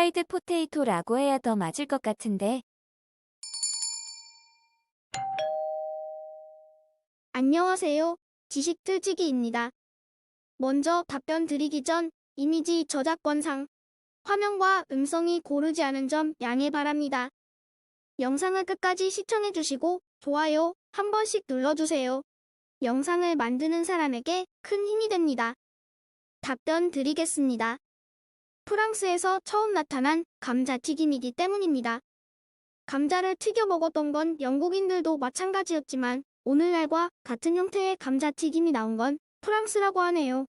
프라이드 포테이토라고 해야 더 맞을 것 같은데. 안녕하세요. 지식틀치기입니다. 먼저 답변 드리기 전 이미지 저작권상 화면과 음성이 고르지 않은 점 양해 바랍니다. 영상을 끝까지 시청해주시고 좋아요 한 번씩 눌러주세요. 영상을 만드는 사람에게 큰 힘이 됩니다. 답변 드리겠습니다. 프랑스에서 처음 나타난 감자튀김이기 때문입니다. 감자를 튀겨 먹었던 건 영국인들도 마찬가지였지만 오늘날과 같은 형태의 감자튀김이 나온 건 프랑스라고 하네요.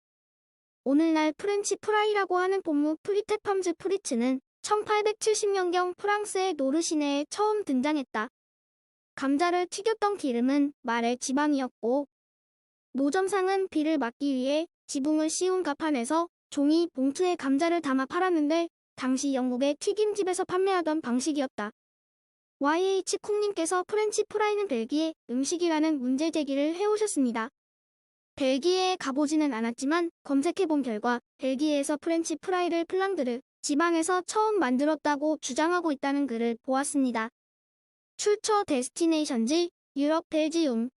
오늘날 프렌치 프라이라고 하는 본무 프리테팜즈 프리츠는 1870년경 프랑스의 노르 시내에 처음 등장했다. 감자를 튀겼던 기름은 말의 지방이었고 노점상은 비를 막기 위해 지붕을 씌운 가판에서 종이 봉투에 감자를 담아 팔았는데 당시 영국의 튀김집에서 판매하던 방식이었다. YH콩님께서 프렌치 프라이는 벨기에 음식이라는 문제 제기를 해오셨습니다. 벨기에에 가보지는 않았지만 검색해본 결과 벨기에에서 프렌치 프라이를 플랑드르 지방에서 처음 만들었다고 주장하고 있다는 글을 보았습니다. 출처 데스티네이션지 유럽 벨지움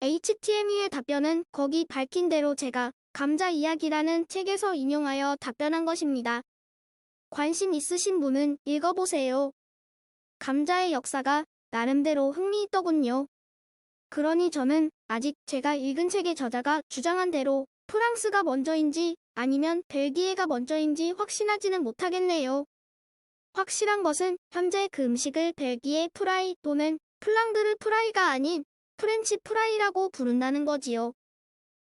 HTME의 답변은 거기 밝힌 대로 제가 감자 이야기라는 책에서 인용하여 답변한 것입니다. 관심 있으신 분은 읽어보세요. 감자의 역사가 나름대로 흥미있더군요. 그러니 저는 아직 제가 읽은 책의 저자가 주장한 대로 프랑스가 먼저인지 아니면 벨기에가 먼저인지 확신하지는 못하겠네요. 확실한 것은 현재 그 음식을 벨기에 프라이 또는 플랑드르 프라이가 아닌 프렌치 프라이라고 부른다는 거지요.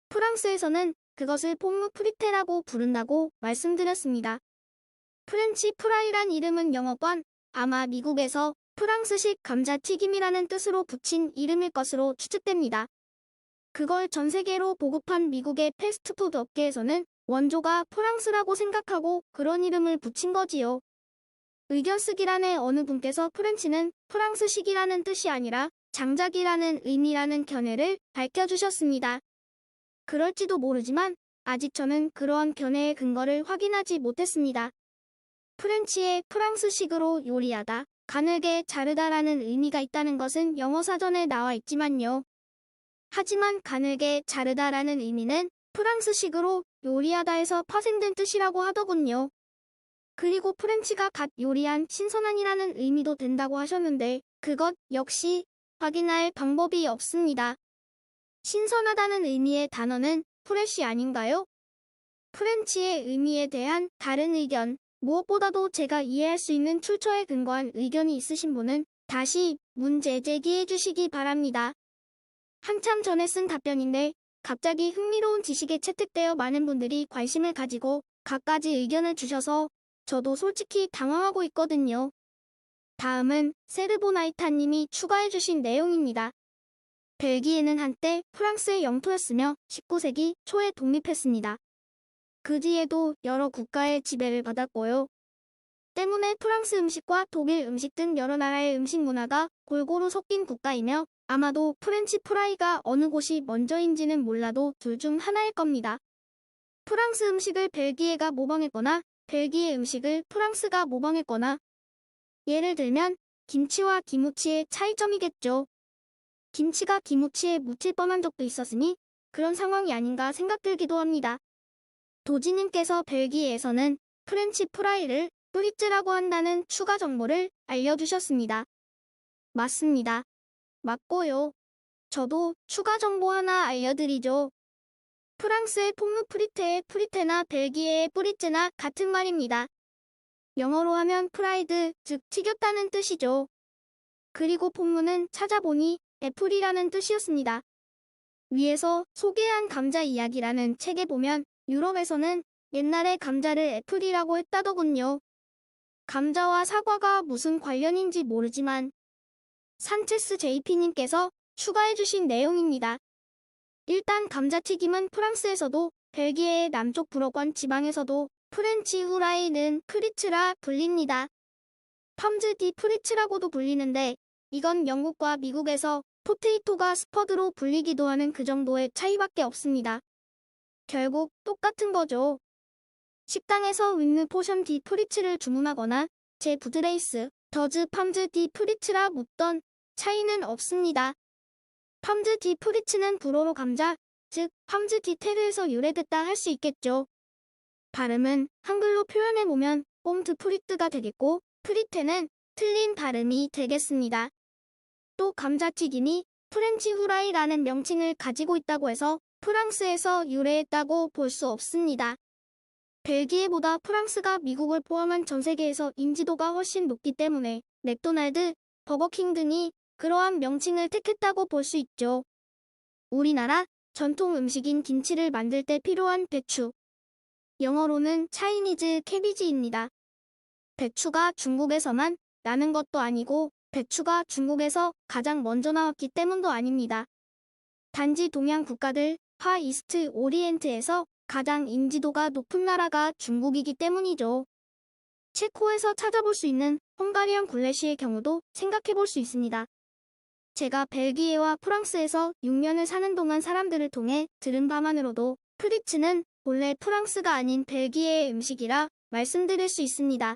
프랑스에서는 그것을 폼무 프리테라고 부른다고 말씀드렸습니다. 프렌치 프라이란 이름은 영어권, 아마 미국에서 프랑스식 감자튀김이라는 뜻으로 붙인 이름일 것으로 추측됩니다. 그걸 전 세계로 보급한 미국의 패스트푸드 업계에서는 원조가 프랑스라고 생각하고 그런 이름을 붙인 거지요. 의견 쓰기란에 어느 분께서 프렌치는 프랑스식이라는 뜻이 아니라 장작이라는 의미라는 견해를 밝혀주셨습니다. 그럴지도 모르지만 아직 저는 그러한 견해의 근거를 확인하지 못했습니다. 프렌치의 프랑스식으로 요리하다, 가늘게 자르다라는 의미가 있다는 것은 영어 사전에 나와 있지만요. 하지만 가늘게 자르다라는 의미는 프랑스식으로 요리하다에서 파생된 뜻이라고 하더군요. 그리고 프렌치가 갓 요리한 신선한이라는 의미도 된다고 하셨는데 그것 역시 확인할 방법이 없습니다. 신선하다는 의미의 단어는 프레쉬 아닌가요? 프렌치의 의미에 대한 다른 의견, 무엇보다도 제가 이해할 수 있는 출처에 근거한 의견이 있으신 분은 다시 문제 제기해 주시기 바랍니다. 한참 전에 쓴 답변인데 갑자기 흥미로운 지식에 채택되어 많은 분들이 관심을 가지고 갖가지 의견을 주셔서 저도 솔직히 당황하고 있거든요. 다음은 세르보나이타님이 추가해 주신 내용입니다. 벨기에는 한때 프랑스의 영토였으며 19세기 초에 독립했습니다. 그 뒤에도 여러 국가의 지배를 받았고요. 때문에 프랑스 음식과 독일 음식 등 여러 나라의 음식 문화가 골고루 섞인 국가이며 아마도 프렌치 프라이가 어느 곳이 먼저인지는 몰라도 둘 중 하나일 겁니다. 프랑스 음식을 벨기에가 모방했거나 벨기에 음식을 프랑스가 모방했거나 예를 들면 김치와 기무치의 차이점이겠죠. 김치가 기무치에 묻힐 뻔한 적도 있었으니 그런 상황이 아닌가 생각들기도 합니다. 도지님께서 벨기에에서는 프렌치 프라이를 프리츠라고 한다는 추가 정보를 알려주셨습니다. 맞습니다. 맞고요. 저도 추가 정보 하나 알려드리죠. 프랑스의 폼무 프리테의 프리테나 벨기에의 프리츠나 같은 말입니다. 영어로 하면 프라이드, 즉 튀겼다는 뜻이죠. 그리고 폼무는 찾아보니 애플이라는 뜻이었습니다. 위에서 소개한 감자 이야기라는 책에 보면 유럽에서는 옛날에 감자를 애플이라고 했다더군요. 감자와 사과가 무슨 관련인지 모르지만 산체스 JP님께서 추가해주신 내용입니다. 일단 감자튀김은 프랑스에서도 벨기에의 남쪽 불어권 지방에서도 프렌치 후라이는 프리츠라 불립니다. 팜즈 디 프리츠라고도 불리는데 이건 영국과 미국에서 포테이토가 스퍼드로 불리기도 하는 그 정도의 차이밖에 없습니다. 결국 똑같은 거죠. 식당에서 윈느 포션 디 프리츠를 주문하거나 제 푸드레이스, 더즈 팜즈 디 프리츠라 묻던 차이는 없습니다. 팜즈 디 프리츠는 불어로 감자, 즉 팜즈 디 테르에서 유래됐다 할 수 있겠죠. 발음은 한글로 표현해보면 꼼트 프리트가 되겠고 프리테는 틀린 발음이 되겠습니다. 또 감자튀김이 프렌치 후라이라는 명칭을 가지고 있다고 해서 프랑스에서 유래했다고 볼 수 없습니다. 벨기에보다 프랑스가 미국을 포함한 전 세계에서 인지도가 훨씬 높기 때문에 맥도날드, 버거킹 등이 그러한 명칭을 택했다고 볼 수 있죠. 우리나라 전통 음식인 김치를 만들 때 필요한 배추. 영어로는 차이니즈 캐비지입니다. 배추가 중국에서만 나는 것도 아니고 배추가 중국에서 가장 먼저 나왔기 때문도 아닙니다. 단지 동양 국가들 파 이스트 오리엔트에서 가장 인지도가 높은 나라가 중국이기 때문이죠. 체코에서 찾아볼 수 있는 헝가리안 굴레시의 경우도 생각해 볼 수 있습니다. 제가 벨기에와 프랑스에서 6년을 사는 동안 사람들을 통해 들은 바만으로도 프리츠는 본래 프랑스가 아닌 벨기에의 음식이라 말씀드릴 수 있습니다.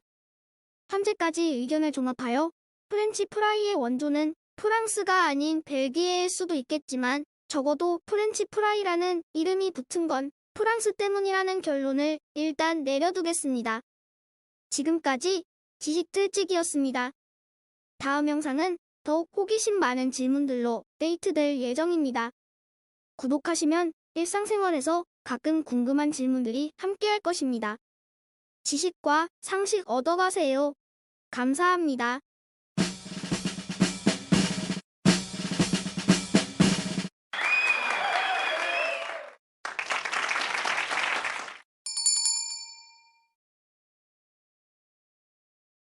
현재까지 의견을 종합하여 프렌치 프라이의 원조는 프랑스가 아닌 벨기에일 수도 있겠지만 적어도 프렌치 프라이라는 이름이 붙은 건 프랑스 때문이라는 결론을 일단 내려두겠습니다. 지금까지 지식들찍이었습니다. 다음 영상은 더욱 호기심 많은 질문들로 업데이트될 예정입니다. 구독하시면 일상생활에서 가끔 궁금한 질문들이 함께할 것입니다. 지식과 상식 얻어가세요. 감사합니다.